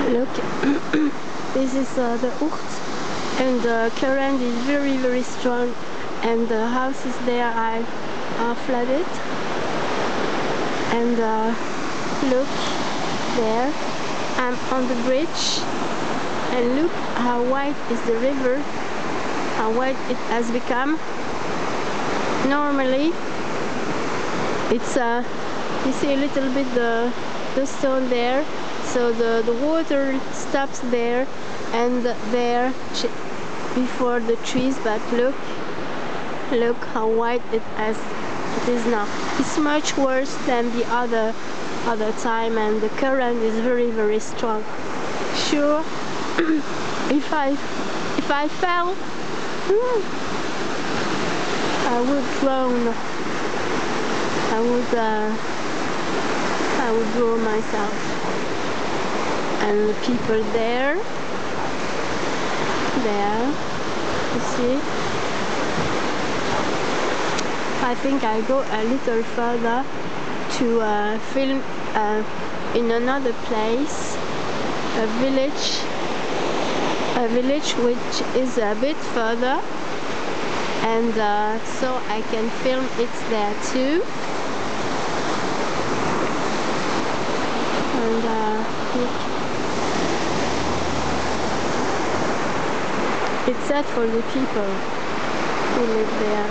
Look, this is the Ourt, and the current is very strong, and the houses there are flooded. And look there, I'm on the bridge, and look how wide is the river, how wide it has become. Normally it's you see a little bit the stone there, so the water stops there and there before the trees, but look how wide it is now. It's much worse than the other time, and the current is very strong. Sure, if I fell, I would drown. I would drown myself. And the people there, you see. I think I go a little further to film in another place, a village which is a bit further, and so I can film it there too. And it's sad for the people who live there.